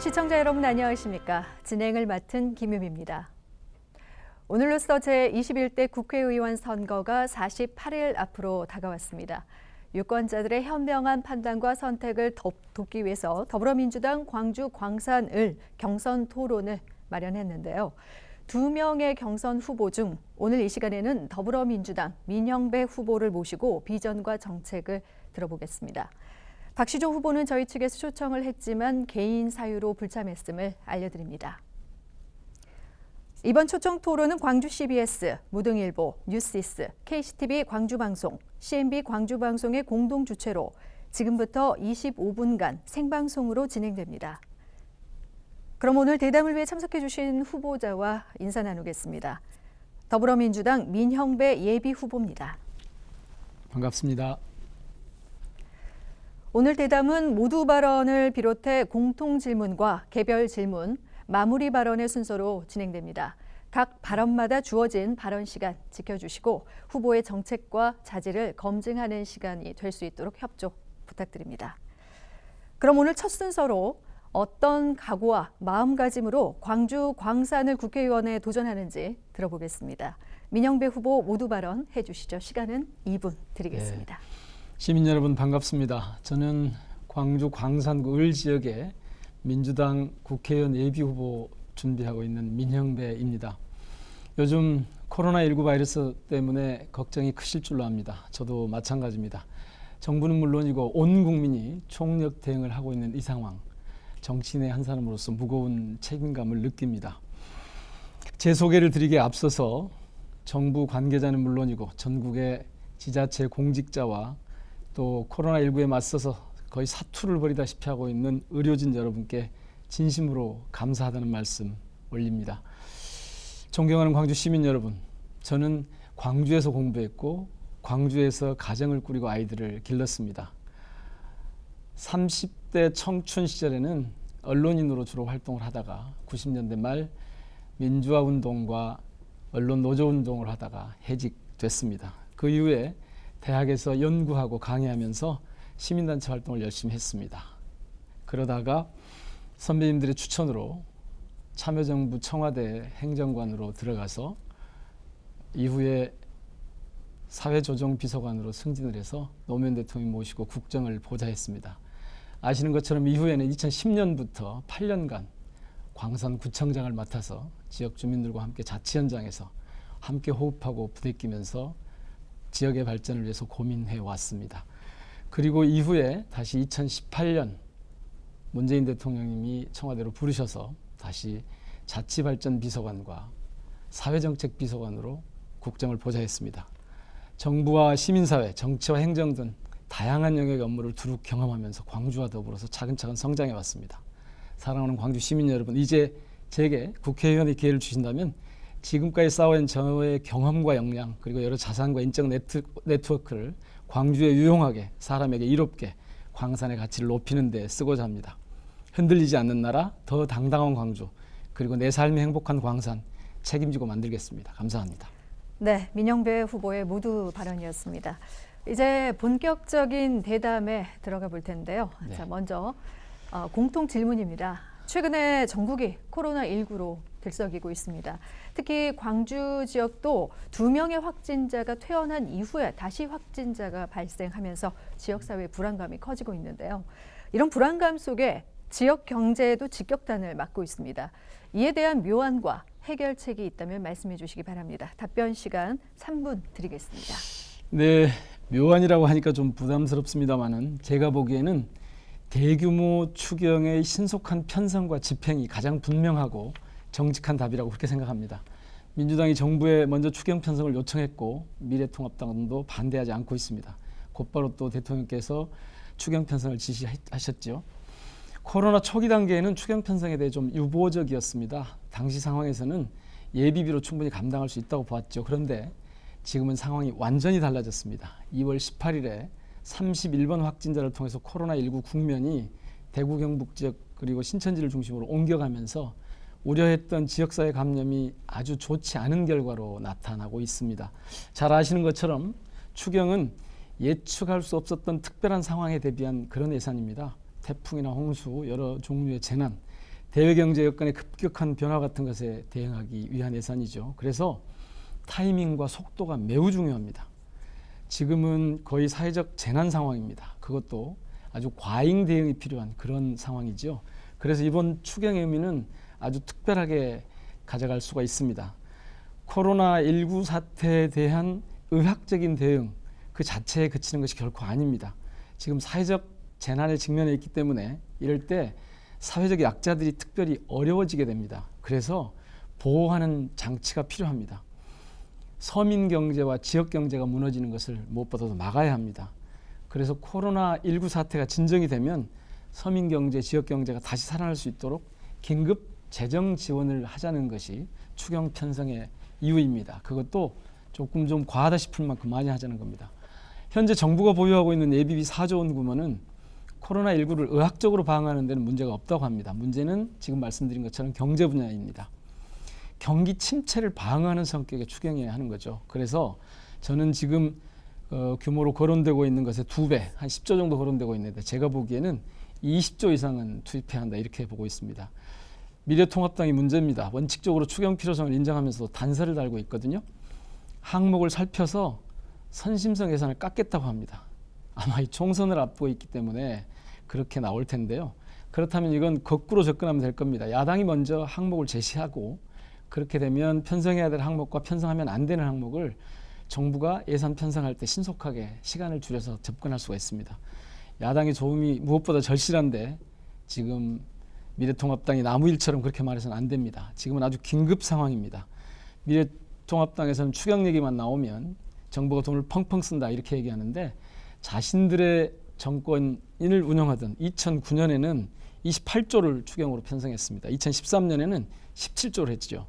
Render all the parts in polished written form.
시청자 여러분 안녕하십니까? 진행을 맡은 김유미입니다. 오늘로써 제21대 국회의원 선거가 48일 앞으로 다가왔습니다. 유권자들의 현명한 판단과 선택을 돕기 위해서 더불어민주당 광주 광산을 경선 토론을 마련했는데요. 2명의 경선 후보 중 오늘 이 시간에는 더불어민주당 민형배 후보를 모시고 비전과 정책을 들어보겠습니다. 박시조 후보는 저희 측에서 초청을 했지만 개인 사유로 불참했음을 알려드립니다. 이번 초청 토론은 광주 CBS, 무등일보, 뉴시스, KCTV 광주방송, CNB 광주방송의 공동 주최로 지금부터 25분간 생방송으로 진행됩니다. 그럼 오늘 대담을 위해 참석해 주신 후보자와 인사 나누겠습니다. 더불어민주당 민형배 예비 후보입니다. 반갑습니다. 오늘 대담은 모두 발언을 비롯해 공통 질문과 개별 질문, 마무리 발언의 순서로 진행됩니다. 각 발언마다 주어진 발언 시간 지켜주시고 후보의 정책과 자질을 검증하는 시간이 될 수 있도록 협조 부탁드립니다. 그럼 오늘 첫 순서로 어떤 각오와 마음가짐으로 광주 광산을 국회의원에 도전하는지 들어보겠습니다. 민형배 후보 모두 발언 해주시죠. 시간은 2분 드리겠습니다. 네. 시민 여러분 반갑습니다. 저는 광주 광산구 을 지역에 민주당 국회의원 예비 후보 준비하고 있는 민형배입니다. 요즘 코로나19 바이러스 때문에 걱정이 크실 줄로 압니다. 저도 마찬가지입니다. 정부는 물론이고 온 국민이 총력 대응을 하고 있는 이 상황, 정치인의 한 사람으로서 무거운 책임감을 느낍니다. 제 소개를 드리기에 앞서서 정부 관계자는 물론이고 전국의 지자체 공직자와 또 코로나19에 맞서서 거의 사투를 벌이다시피 하고 있는 의료진 여러분께 진심으로 감사하다는 말씀 올립니다. 존경하는 광주 시민 여러분, 저는 광주에서 공부했고 광주에서 가정을 꾸리고 아이들을 길렀습니다. 30대 청춘 시절에는 언론인으로 주로 활동을 하다가 90년대 말 민주화운동과 언론 노조운동을 하다가 해직됐습니다. 그 이후에 대학에서 연구하고 강의하면서 시민단체 활동을 열심히 했습니다. 그러다가 선배님들의 추천으로 참여정부 청와대 행정관으로 들어가서 이후에 사회조정비서관으로 승진을 해서 노무현 대통령 모시고 국정을 보좌했습니다. 아시는 것처럼 이후에는 2010년부터 8년간 광산구청장을 맡아서 지역 주민들과 함께 자치 현장에서 함께 호흡하고 부대끼면서 지역의 발전을 위해서 고민해 왔습니다. 그리고 이후에 다시 2018년 문재인 대통령님이 청와대로 부르셔서 다시 자치발전비서관과 사회정책비서관으로 국정을 보좌했습니다. 정부와 시민사회, 정치와 행정 등 다양한 영역의 업무를 두루 경험하면서 광주와 더불어서 차근차근 성장해 왔습니다. 사랑하는 광주 시민 여러분, 이제 제게 국회의원의 기회를 주신다면 지금까지 쌓아온 저의 경험과 역량 그리고 여러 자산과 인적 네트워크를 광주에 유용하게 사람에게 이롭게 광산의 가치를 높이는 데 쓰고자 합니다. 흔들리지 않는 나라, 더 당당한 광주 그리고 내 삶이 행복한 광산 책임지고 만들겠습니다. 감사합니다. 네, 민형배 후보의 모두 발언이었습니다. 이제 본격적인 대담에 들어가 볼 텐데요. 네. 자, 먼저 공통 질문입니다. 최근에 전국이 코로나19로 들썩이고 있습니다. 특히 광주 지역도 2명의 확진자가 퇴원한 이후에 다시 확진자가 발생하면서 지역사회 불안감이 커지고 있는데요. 이런 불안감 속에 지역 경제에도 직격탄을 맞고 있습니다. 이에 대한 묘안과 해결책이 있다면 말씀해 주시기 바랍니다. 답변 시간 3분 드리겠습니다. 네, 묘안이라고 하니까 좀 부담스럽습니다만은 제가 보기에는 대규모 추경의 신속한 편성과 집행이 가장 분명하고 정직한 답이라고 그렇게 생각합니다. 민주당이 정부에 먼저 추경 편성을 요청했고 미래통합당도 반대하지 않고 있습니다. 곧바로 또 대통령께서 추경 편성을 지시하셨죠. 코로나 초기 단계에는 추경 편성에 대해 좀 유보적이었습니다. 당시 상황에서는 예비비로 충분히 감당할 수 있다고 보았죠. 그런데 지금은 상황이 완전히 달라졌습니다. 2월 18일에 31번 확진자를 통해서 코로나19 국면이 대구 경북 지역 그리고 신천지를 중심으로 옮겨가면서 우려했던 지역사회 감염이 아주 좋지 않은 결과로 나타나고 있습니다. 잘 아시는 것처럼 추경은 예측할 수 없었던 특별한 상황에 대비한 그런 예산입니다. 태풍이나 홍수, 여러 종류의 재난, 대외 경제 여건의 급격한 변화 같은 것에 대응하기 위한 예산이죠. 그래서 타이밍과 속도가 매우 중요합니다. 지금은 거의 사회적 재난 상황입니다. 그것도 아주 과잉 대응이 필요한 그런 상황이죠. 그래서 이번 추경의 의미는 아주 특별하게 가져갈 수가 있습니다. 코로나19 사태에 대한 의학적인 대응 그 자체에 그치는 것이 결코 아닙니다. 지금 사회적 재난에 직면해 있기 때문에 이럴 때 사회적 약자들이 특별히 어려워지게 됩니다. 그래서 보호하는 장치가 필요합니다. 서민 경제와 지역 경제가 무너지는 것을 무엇보다도 막아야 합니다. 그래서 코로나19 사태가 진정이 되면 서민 경제, 지역 경제가 다시 살아날 수 있도록 긴급 재정 지원을 하자는 것이 추경 편성의 이유입니다. 그것도 조금 좀 과하다 싶을 만큼 많이 하자는 겁니다. 현재 정부가 보유하고 있는 예비비 4조 원 규모는 코로나19를 의학적으로 방어하는 데는 문제가 없다고 합니다. 문제는 지금 말씀드린 것처럼 경제 분야입니다. 경기 침체를 방어하는 성격의 추경이어야 하는 거죠. 그래서 저는 지금 규모로 거론되고 있는 것의 2배, 한 10조 정도 거론되고 있는데 제가 보기에는 20조 이상은 투입해야 한다 이렇게 보고 있습니다. 미래통합당이 문제입니다. 원칙적으로 추경 필요성을 인정하면서도 단서를 달고 있거든요. 항목을 살펴서 선심성 예산을 깎겠다고 합니다. 아마 이 총선을 앞두고 있기 때문에 그렇게 나올 텐데요. 그렇다면 이건 거꾸로 접근하면 될 겁니다. 야당이 먼저 항목을 제시하고 그렇게 되면 편성해야 될 항목과 편성하면 안 되는 항목을 정부가 예산 편성할 때 신속하게 시간을 줄여서 접근할 수가 있습니다. 야당의 도움이 무엇보다 절실한데 지금 미래통합당이 나무일처럼 그렇게 말해서는 안 됩니다. 지금은 아주 긴급 상황입니다. 미래통합당에서는 추경 얘기만 나오면 정부가 돈을 펑펑 쓴다 이렇게 얘기하는데 자신들의 정권을 운영하던 2009년에는 28조를 추경으로 편성했습니다. 2013년에는 17조를 했죠.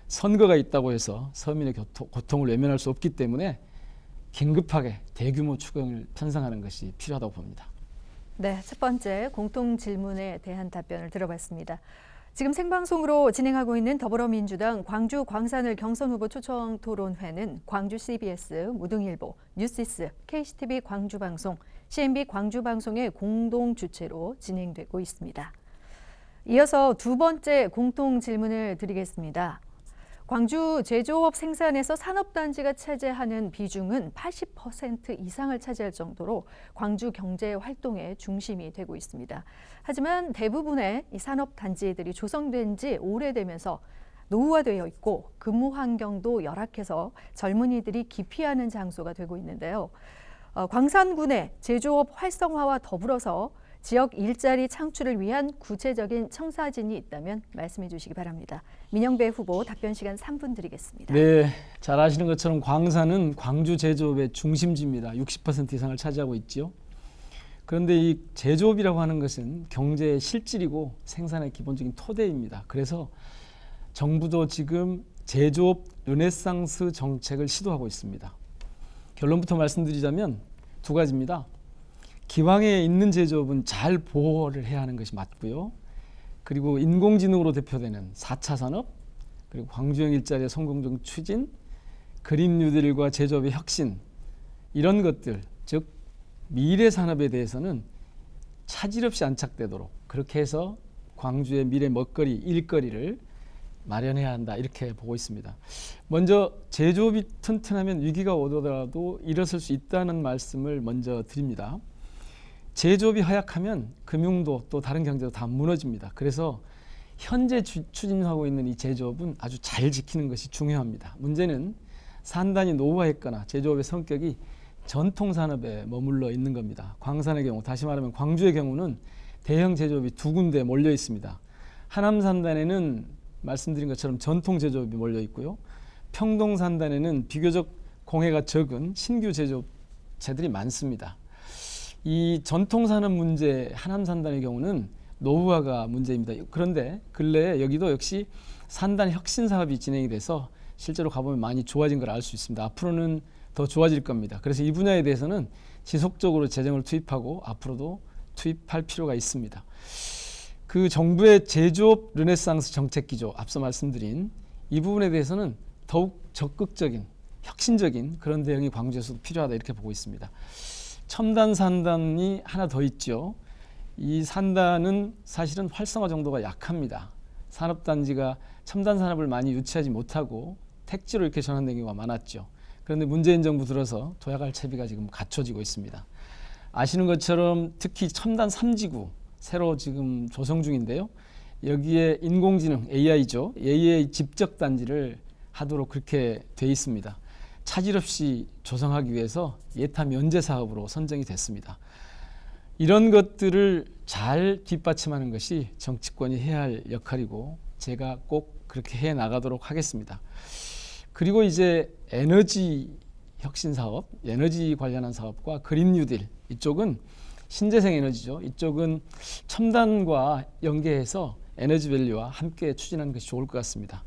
선거가 있다고 해서 서민의 고통을 외면할 수 없기 때문에 긴급하게 대규모 추경을 편성하는 것이 필요하다고 봅니다. 네, 첫 번째 공통 질문에 대한 답변을 들어봤습니다. 지금 생방송으로 진행하고 있는 더불어민주당 광주 광산을 경선 후보 초청 토론회는 광주 CBS, 무등일보, 뉴시스, KCTV 광주방송, CNB 광주방송의 공동 주최로 진행되고 있습니다. 이어서 두 번째 공통 질문을 드리겠습니다. 광주 제조업 생산에서 산업단지가 차지하는 비중은 80% 이상을 차지할 정도로 광주 경제 활동의 중심이 되고 있습니다. 하지만 대부분의 이 산업단지들이 조성된 지 오래되면서 노후화되어 있고 근무 환경도 열악해서 젊은이들이 기피하는 장소가 되고 있는데요. 광산군의 제조업 활성화와 더불어서 지역 일자리 창출을 위한 구체적인 청사진이 있다면 말씀해 주시기 바랍니다. 민영배 후보 답변 시간 3분 드리겠습니다. 네, 잘 아시는 것처럼 광산은 광주 제조업의 중심지입니다. 60% 이상을 차지하고 있죠. 그런데 이 제조업이라고 하는 것은 경제의 실질이고 생산의 기본적인 토대입니다. 그래서 정부도 지금 제조업 르네상스 정책을 시도하고 있습니다. 결론부터 말씀드리자면 두 가지입니다. 기왕에 있는 제조업은 잘 보호를 해야 하는 것이 맞고요. 그리고 인공지능으로 대표되는 4차 산업, 그리고 광주형 일자리의 성공적 추진, 그린 뉴딜과 제조업의 혁신 이런 것들, 즉 미래 산업에 대해서는 차질 없이 안착되도록 그렇게 해서 광주의 미래 먹거리, 일거리를 마련해야 한다 이렇게 보고 있습니다. 먼저 제조업이 튼튼하면 위기가 오더라도 일어설 수 있다는 말씀을 먼저 드립니다. 제조업이 허약하면 금융도 또 다른 경제도 다 무너집니다. 그래서 현재 추진하고 있는 이 제조업은 아주 잘 지키는 것이 중요합니다. 문제는 산단이 노후화했거나 제조업의 성격이 전통산업에 머물러 있는 겁니다. 광산의 경우, 다시 말하면 광주의 경우는 대형 제조업이 두 군데 몰려 있습니다. 하남산단에는 말씀드린 것처럼 전통 제조업이 몰려 있고요. 평동산단에는 비교적 공해가 적은 신규 제조업체들이 많습니다. 이 전통산업 문제 하남산단의 경우는 노후화가 문제입니다. 그런데 근래에 여기도 역시 산단 혁신 사업이 진행이 돼서 실제로 가보면 많이 좋아진 걸 알 수 있습니다. 앞으로는 더 좋아질 겁니다. 그래서 이 분야에 대해서는 지속적으로 재정을 투입하고 앞으로도 투입할 필요가 있습니다. 그 정부의 제조업 르네상스 정책 기조 앞서 말씀드린 이 부분에 대해서는 더욱 적극적인 혁신적인 그런 대응이 광주에서도 필요하다 이렇게 보고 있습니다. 첨단 산단이 하나 더 있죠. 이 산단은 사실은 활성화 정도가 약합니다. 산업단지가 첨단 산업을 많이 유치하지 못하고 택지로 이렇게 전환된 경우가 많았죠. 그런데 문재인 정부 들어서 도약할 채비가 지금 갖춰지고 있습니다. 아시는 것처럼 특히 첨단 3지구 새로 지금 조성 중인데요. 여기에 인공지능 AI죠. AI 집적 단지를 하도록 그렇게 돼 있습니다. 차질 없이 조성하기 위해서 예타 면제 사업으로 선정이 됐습니다. 이런 것들을 잘 뒷받침하는 것이 정치권이 해야 할 역할이고 제가 꼭 그렇게 해 나가도록 하겠습니다. 그리고 이제 에너지 혁신 사업, 에너지 관련한 사업과 그린 뉴딜 이쪽은 신재생 에너지죠. 이쪽은 첨단과 연계해서 에너지 밸류와 함께 추진하는 것이 좋을 것 같습니다.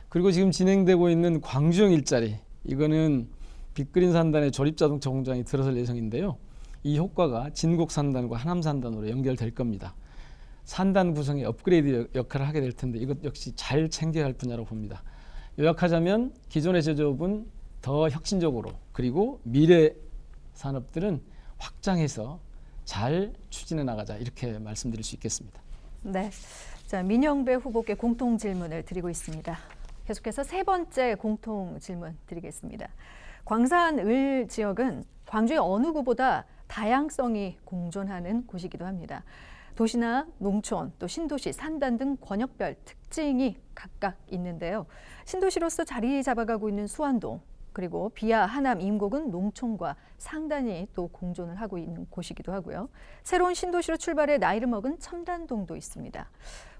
그리고 지금 진행되고 있는 광주형 일자리 이거는 빅그린 산단의 조립자동차 공장이 들어설 예정인데요. 이 효과가 진곡 산단과 하남 산단으로 연결될 겁니다. 산단 구성의 업그레이드 역할을 하게 될 텐데 이것 역시 잘 챙겨야 할 분야라고 봅니다. 요약하자면 기존의 제조업은 더 혁신적으로 그리고 미래 산업들은 확장해서 잘 추진해 나가자 이렇게 말씀드릴 수 있겠습니다. 네, 자 민영배 후보께 공통 질문을 드리고 있습니다. 계속해서 세 번째 공통 질문 드리겠습니다. 광산을 지역은 광주의 어느 곳보다 다양성이 공존하는 곳이기도 합니다. 도시나 농촌, 또 신도시, 산단 등 권역별 특징이 각각 있는데요. 신도시로서 자리 잡아가고 있는 수안동, 그리고 비아, 하남, 임곡은 농촌과 상단이 또 공존을 하고 있는 곳이기도 하고요. 새로운 신도시로 출발해 나이를 먹은 첨단동도 있습니다.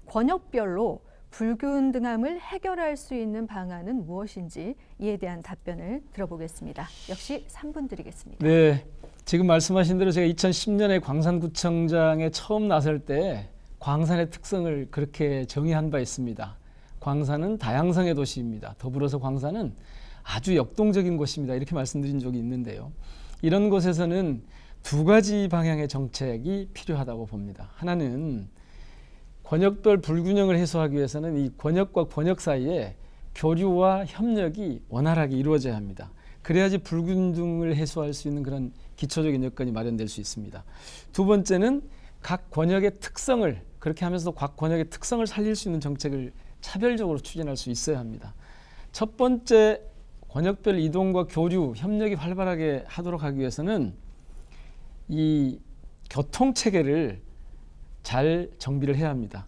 권역별로 불균등함을 해결할 수 있는 방안은 무엇인지 이에 대한 답변을 들어보겠습니다. 역시 3분 드리겠습니다. 네, 지금 말씀하신 대로 제가 2010년에 광산구청장에 처음 나설 때 광산의 특성을 그렇게 정의한 바 있습니다. 광산은 다양성의 도시입니다. 더불어서 광산은 아주 역동적인 곳입니다. 이렇게 말씀드린 적이 있는데요. 이런 곳에서는 두 가지 방향의 정책이 필요하다고 봅니다. 하나는 권역별 불균형을 해소하기 위해서는 이 권역과 권역 사이에 교류와 협력이 원활하게 이루어져야 합니다. 그래야지 불균등을 해소할 수 있는 그런 기초적인 여건이 마련될 수 있습니다. 두 번째는 각 권역의 특성을 그렇게 하면서도 각 권역의 특성을 살릴 수 있는 정책을 차별적으로 추진할 수 있어야 합니다. 첫 번째 권역별 이동과 교류, 협력이 활발하게 하도록 하기 위해서는 이 교통체계를 잘 정비를 해야 합니다.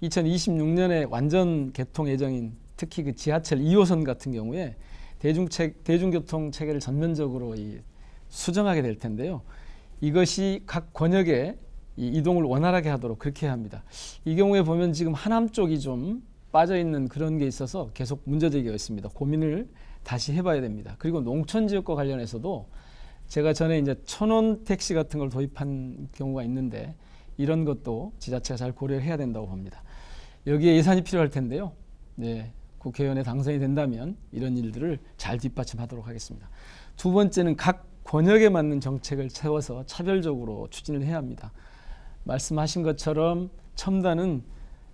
2026년에 완전 개통 예정인 특히 그 지하철 2호선 같은 경우에 대중교통 체계를 전면적으로 수정하게 될 텐데요. 이것이 각 권역에 이 이동을 원활하게 하도록 그렇게 해야 합니다. 이 경우에 보면 지금 하남 쪽이 좀 빠져 있는 그런 게 있어서 계속 문제제기가 있습니다. 고민을 다시 해봐야 됩니다. 그리고 농촌 지역과 관련해서도 제가 전에 이제 천원 택시 같은 걸 도입한 경우가 있는데 이런 것도 지자체가 잘 고려를 해야 된다고 봅니다. 여기에 예산이 필요할 텐데요. 네, 국회의원에 당선이 된다면 이런 일들을 잘 뒷받침하도록 하겠습니다. 두 번째는 각 권역에 맞는 정책을 세워서 차별적으로 추진을 해야 합니다. 말씀하신 것처럼 첨단은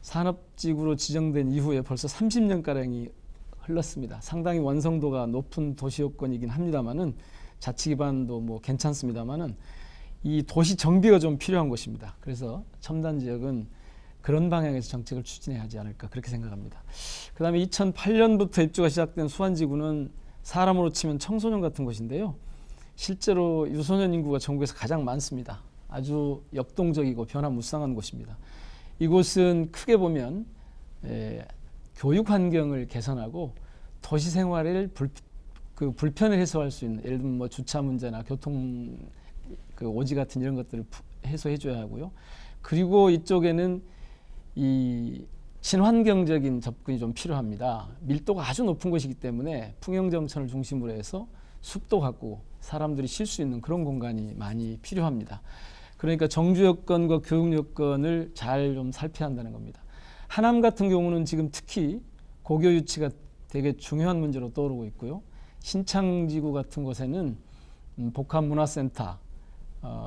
산업지구로 지정된 이후에 벌써 30년가량이 흘렀습니다. 상당히 완성도가 높은 도시요건이긴 합니다만은 자치 기반도 뭐 괜찮습니다만은 이 도시 정비가 좀 필요한 곳입니다. 그래서 첨단 지역은 그런 방향에서 정책을 추진해야 하지 않을까 그렇게 생각합니다. 그 다음에 2008년부터 입주가 시작된 수안지구는 사람으로 치면 청소년 같은 곳인데요. 실제로 유소년 인구가 전국에서 가장 많습니다. 아주 역동적이고 변화무쌍한 곳입니다. 이곳은 크게 보면 교육 환경을 개선하고 도시 생활을 불편을 해소할 수 있는 예를 들면 뭐 주차 문제나 교통 오지 같은 이런 것들을 해소해 줘야 하고요. 그리고 이쪽에는 이 친환경적인 접근이 좀 필요합니다. 밀도가 아주 높은 곳이기 때문에 풍경정천을 중심으로 해서 숲도 갖고 사람들이 쉴 수 있는 그런 공간이 많이 필요합니다. 그러니까 정주 여건과 교육 여건을 잘 좀 살펴야 한다는 겁니다. 하남 같은 경우는 지금 특히 고교 유치가 되게 중요한 문제로 떠오르고 있고요. 신창지구 같은 곳에는 복합문화센터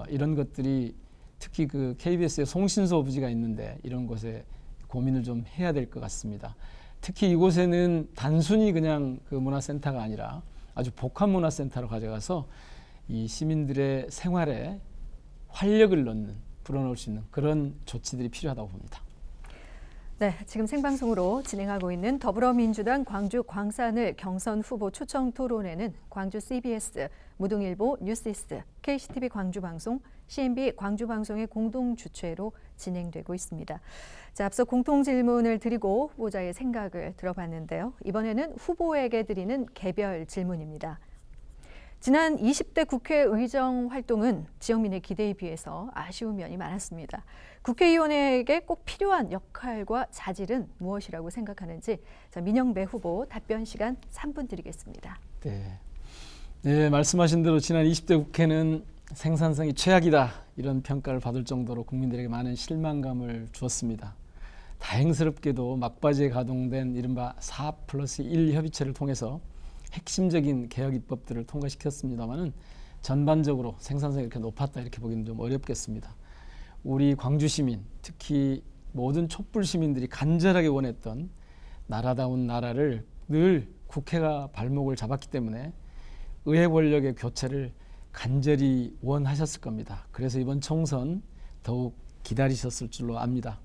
이런 것들이 특히 그 KBS의 송신소 부지가 있는데 이런 곳에 고민을 좀 해야 될 것 같습니다. 특히 이곳에는 단순히 그냥 그 문화센터가 아니라 아주 복합문화센터로 가져가서 이 시민들의 생활에 활력을 넣는 불어넣을 수 있는 그런 조치들이 필요하다고 봅니다. 네, 지금 생방송으로 진행하고 있는 더불어민주당 광주 광산을 경선 후보 초청 토론회는 광주 CBS, 무등일보, 뉴스이스트, KCTV 광주방송, CNB 광주방송의 공동 주최로 진행되고 있습니다. 자, 앞서 공통 질문을 드리고 후보자의 생각을 들어봤는데요. 이번에는 후보에게 드리는 개별 질문입니다. 지난 20대 국회의정 활동은 지역민의 기대에 비해서 아쉬운 면이 많았습니다. 국회의원에게 꼭 필요한 역할과 자질은 무엇이라고 생각하는지 민영배 후보 답변 시간 3분 드리겠습니다. 네, 말씀하신 대로 지난 20대 국회는 생산성이 최악이다 이런 평가를 받을 정도로 국민들에게 많은 실망감을 주었습니다. 다행스럽게도 막바지에 가동된 이른바 4+1 협의체를 통해서 핵심적인 개혁 입법들을 통과시켰습니다마는 전반적으로 생산성이 이렇게 높았다 이렇게 보기는 좀 어렵겠습니다. 우리 광주 시민, 특히 모든 촛불 시민들이 간절하게 원했던 나라다운 나라를 늘 국회가 발목을 잡았기 때문에 의회 권력의 교체를 간절히 원하셨을 겁니다. 그래서 이번 총선 더욱 기다리셨을 줄로 압니다.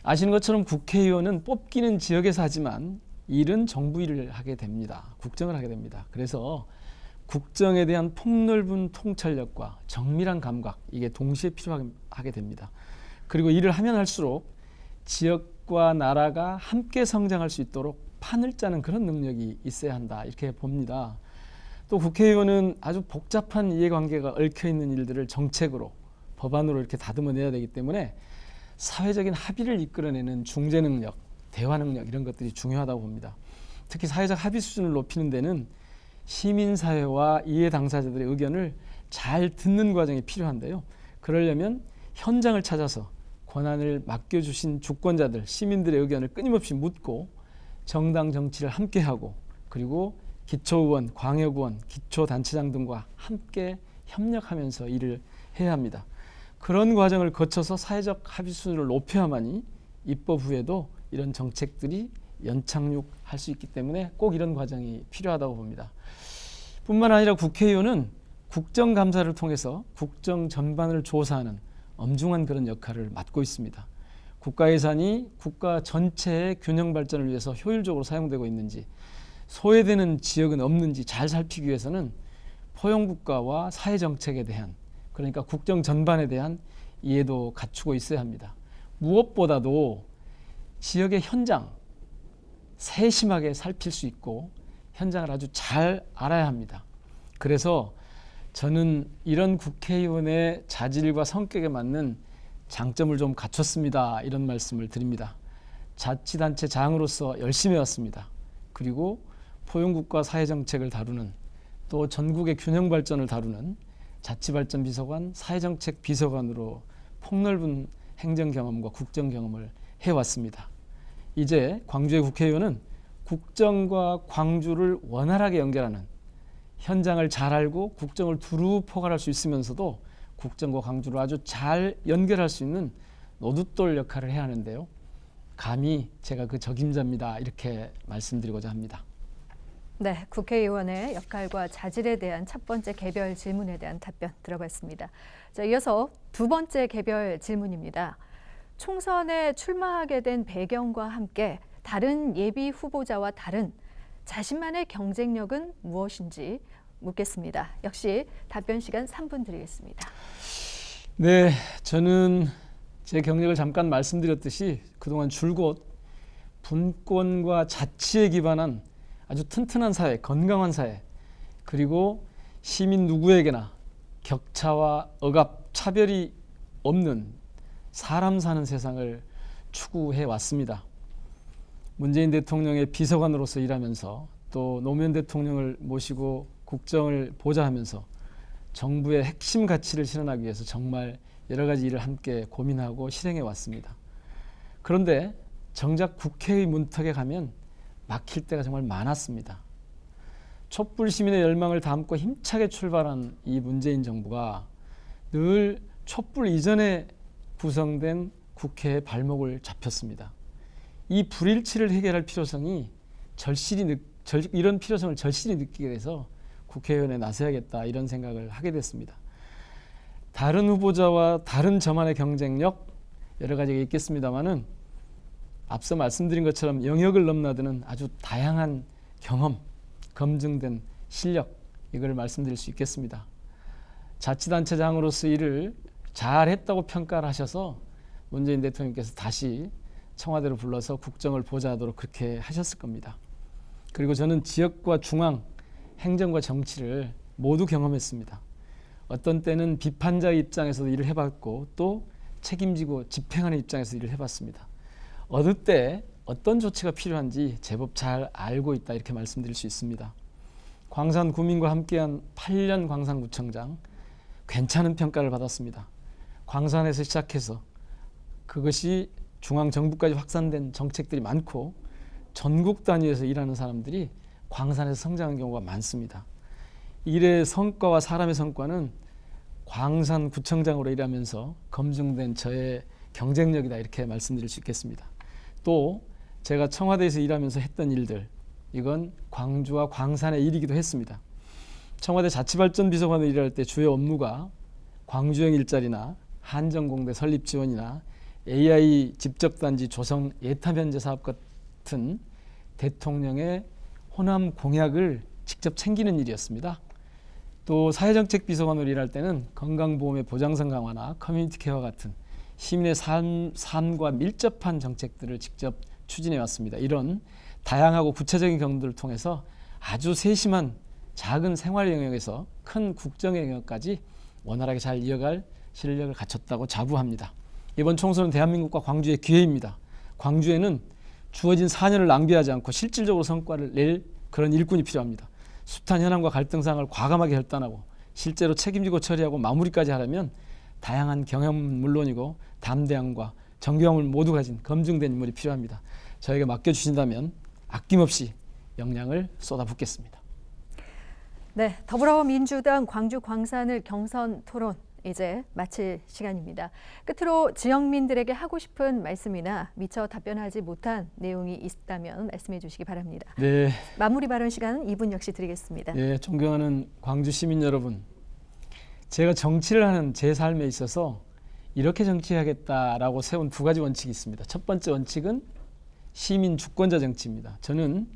아시는 것처럼 국회의원은 뽑기는 지역에서 하지만 일은 정부 일을 하게 됩니다. 국정을 하게 됩니다. 그래서 국정에 대한 폭넓은 통찰력과 정밀한 감각 이게 동시에 필요하게 됩니다. 그리고 일을 하면 할수록 지역과 나라가 함께 성장할 수 있도록 판을 짜는 그런 능력이 있어야 한다 이렇게 봅니다. 또 국회의원은 아주 복잡한 이해관계가 얽혀있는 일들을 정책으로 법안으로 이렇게 다듬어내야 되기 때문에 사회적인 합의를 이끌어내는 중재 능력, 대화 능력 이런 것들이 중요하다고 봅니다. 특히 사회적 합의 수준을 높이는 데는 시민사회와 이해 당사자들의 의견을 잘 듣는 과정이 필요한데요. 그러려면 현장을 찾아서 권한을 맡겨주신 주권자들, 시민들의 의견을 끊임없이 묻고 정당 정치를 함께하고 그리고 기초의원, 광역의원, 기초단체장 등과 함께 협력하면서 일을 해야 합니다. 그런 과정을 거쳐서 사회적 합의 수준을 높여야만이 입법 후에도 이런 정책들이 연착륙할 수 있기 때문에 꼭 이런 과정이 필요하다고 봅니다. 뿐만 아니라 국회의원은 국정감사를 통해서 국정 전반을 조사하는 엄중한 그런 역할을 맡고 있습니다. 국가 예산이 국가 전체의 균형 발전을 위해서 효율적으로 사용되고 있는지 소외되는 지역은 없는지 잘 살피기 위해서는 포용국가와 사회정책에 대한 그러니까 국정 전반에 대한 이해도 갖추고 있어야 합니다. 무엇보다도 지역의 현장 세심하게 살필 수 있고 현장을 아주 잘 알아야 합니다. 그래서 저는 이런 국회의원의 자질과 성격에 맞는 장점을 좀 갖췄습니다. 이런 말씀을 드립니다. 자치단체 장으로서 열심히 해왔습니다. 그리고 포용국가 사회정책을 다루는 또 전국의 균형 발전을 다루는 자치발전 비서관, 사회정책 비서관으로 폭넓은 행정 경험과 국정 경험을 해왔습니다. 이제 광주의 국회의원은 국정과 광주를 원활하게 연결하는 현장을 잘 알고 국정을 두루 포괄할 수 있으면서도 국정과 광주를 아주 잘 연결할 수 있는 노둣돌 역할을 해야 하는데요. 감히 제가 그 적임자입니다. 이렇게 말씀드리고자 합니다. 네, 국회의원의 역할과 자질에 대한 첫 번째 개별 질문에 대한 답변 들어봤습니다. 자, 이어서 두 번째 개별 질문입니다. 총선에 출마하게 된 배경과 함께 다른 예비 후보자와 다른 자신만의 경쟁력은 무엇인지 묻겠습니다. 역시 답변 시간 3분 드리겠습니다. 네, 저는 제 경력을 잠깐 말씀드렸듯이 그동안 줄곧 분권과 자치에 기반한 아주 튼튼한 사회, 건강한 사회, 그리고 시민 누구에게나 격차와 억압, 차별이 없는 사람 사는 세상을 추구해 왔습니다. 문재인 대통령의 비서관으로서 일하면서 또 노무현 대통령을 모시고 국정을 보좌하면서 정부의 핵심 가치를 실현하기 위해서 정말 여러 가지 일을 함께 고민하고 실행해 왔습니다. 그런데 정작 국회의 문턱에 가면 막힐 때가 정말 많았습니다. 촛불 시민의 열망을 담고 힘차게 출발한 이 문재인 정부가 늘 촛불 이전에 구성된 국회의 발목을 잡혔습니다. 이 불일치를 해결할 필요성이 이런 필요성을 절실히 느끼게 돼서 국회의원에 나서야겠다 이런 생각을 하게 됐습니다. 다른 후보자와 다른 저만의 경쟁력 여러 가지가 있겠습니다만은 앞서 말씀드린 것처럼 영역을 넘나드는 아주 다양한 경험, 검증된 실력, 이걸 말씀드릴 수 있겠습니다. 자치단체장으로서 일을 잘했다고 평가를 하셔서 문재인 대통령께서 다시 청와대로 불러서 국정을 보좌하도록 그렇게 하셨을 겁니다. 그리고 저는 지역과 중앙, 행정과 정치를 모두 경험했습니다. 어떤 때는 비판자의 입장에서도 일을 해봤고 또 책임지고 집행하는 입장에서 일을 해봤습니다. 어느 때 어떤 조치가 필요한지 제법 잘 알고 있다, 이렇게 말씀드릴 수 있습니다. 광산 구민과 함께한 8년 광산구청장, 괜찮은 평가를 받았습니다. 광산에서 시작해서 그것이 중앙정부까지 확산된 정책들이 많고 전국 단위에서 일하는 사람들이 광산에서 성장한 경우가 많습니다. 일의 성과와 사람의 성과는 광산구청장으로 일하면서 검증된 저의 경쟁력이다, 이렇게 말씀드릴 수 있겠습니다. 또 제가 청와대에서 일하면서 했던 일들, 이건 광주와 광산의 일이기도 했습니다. 청와대 자치발전비서관으로 일할 때 주요 업무가 광주형 일자리나 한정공대 설립 지원이나 AI 집적단지 조성 예타면제 사업 같은 대통령의 호남 공약을 직접 챙기는 일이었습니다. 또 사회정책비서관으로 일할 때는 건강보험의 보장성 강화나 커뮤니티 케어와 같은 시민의 삶과 밀접한 정책들을 직접 추진해 왔습니다. 이런 다양하고 구체적인 경험들을 통해서 아주 세심한 작은 생활 영역에서 큰 국정 영역까지 원활하게 잘 이어갈 실력을 갖췄다고 자부합니다. 이번 총선은 대한민국과 광주의 기회입니다. 광주에는 주어진 4년을 낭비하지 않고 실질적으로 성과를 낼 그런 일꾼이 필요합니다. 숱한 현안과 갈등사항을 과감하게 결단하고 실제로 책임지고 처리하고 마무리까지 하려면 다양한 경험은 물론이고 담대함과 정교함을 모두 가진 검증된 인물이 필요합니다. 저에게 맡겨주신다면 아낌없이 역량을 쏟아붓겠습니다. 네, 더불어민주당 광주 광산을 경선 토론 이제 마칠 시간입니다. 끝으로 지역민들에게 하고 싶은 말씀이나 미처 답변하지 못한 내용이 있다면 말씀해 주시기 바랍니다. 네. 마무리 발언 시간은 2분 역시 드리겠습니다. 네, 존경하는 광주 시민 여러분, 제가 정치를 하는 제 삶에 있어서 이렇게 정치해야겠다라고 세운 두 가지 원칙이 있습니다. 첫 번째 원칙은 시민 주권자 정치입니다. 저는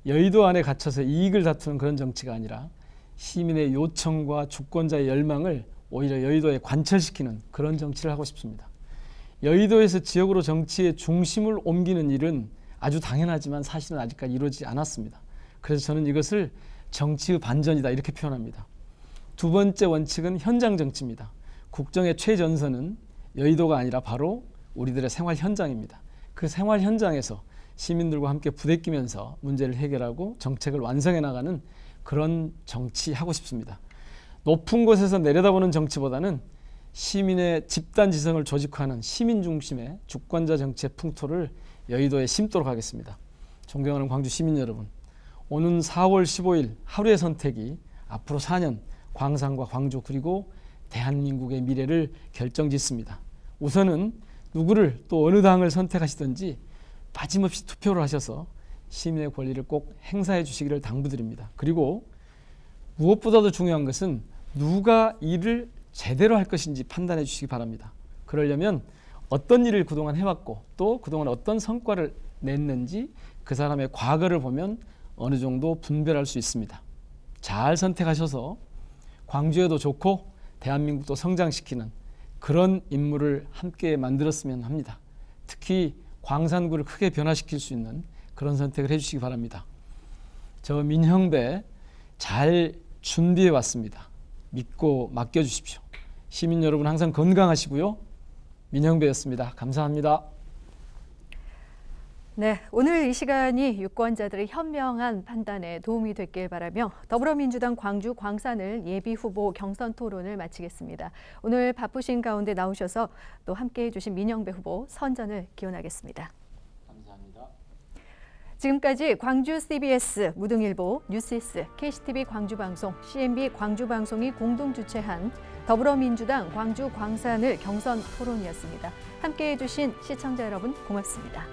여의도 안에 갇혀서 이익을 다투는 그런 정치가 아니라 시민의 요청과 주권자의 열망을 오히려 여의도에 관철시키는 그런 정치를 하고 싶습니다. 여의도에서 지역으로 정치의 중심을 옮기는 일은 아주 당연하지만 사실은 아직까지 이루어지지 않았습니다. 그래서 저는 이것을 정치의 반전이다, 이렇게 표현합니다. 두 번째 원칙은 현장 정치입니다. 국정의 최전선은 여의도가 아니라 바로 우리들의 생활 현장입니다. 그 생활 현장에서 시민들과 함께 부대끼면서 문제를 해결하고 정책을 완성해 나가는 그런 정치하고 싶습니다. 높은 곳에서 내려다보는 정치보다는 시민의 집단지성을 조직화하는 시민 중심의 주권자 정치의 풍토를 여의도에 심도록 하겠습니다. 존경하는 광주 시민 여러분, 오는 4월 15일 하루의 선택이 앞으로 4년 광산과 광주 그리고 대한민국의 미래를 결정짓습니다. 우선은 누구를 또 어느 당을 선택하시든지 빠짐없이 투표를 하셔서 시민의 권리를 꼭 행사해 주시기를 당부드립니다. 그리고 무엇보다도 중요한 것은 누가 일을 제대로 할 것인지 판단해 주시기 바랍니다. 그러려면 어떤 일을 그동안 해왔고 또 그동안 어떤 성과를 냈는지 그 사람의 과거를 보면 어느 정도 분별할 수 있습니다. 잘 선택하셔서 광주에도 좋고 대한민국도 성장시키는 그런 인물을 함께 만들었으면 합니다. 특히 광산구를 크게 변화시킬 수 있는 그런 선택을 해주시기 바랍니다. 저 민형배 잘 준비해 왔습니다. 믿고 맡겨주십시오. 시민 여러분 항상 건강하시고요. 민형배였습니다. 감사합니다. 네, 오늘 이 시간이 유권자들의 현명한 판단에 도움이 됐길 바라며 더불어민주당 광주 광산을 예비후보 경선 토론을 마치겠습니다. 오늘 바쁘신 가운데 나오셔서 또 함께해 주신 민형배 후보 선전을 기원하겠습니다. 감사합니다. 지금까지 광주 CBS, 무등일보, 뉴시스, KCTV 광주방송, CNB 광주방송이 공동 주최한 더불어민주당 광주 광산을 경선 토론이었습니다. 함께해 주신 시청자 여러분 고맙습니다.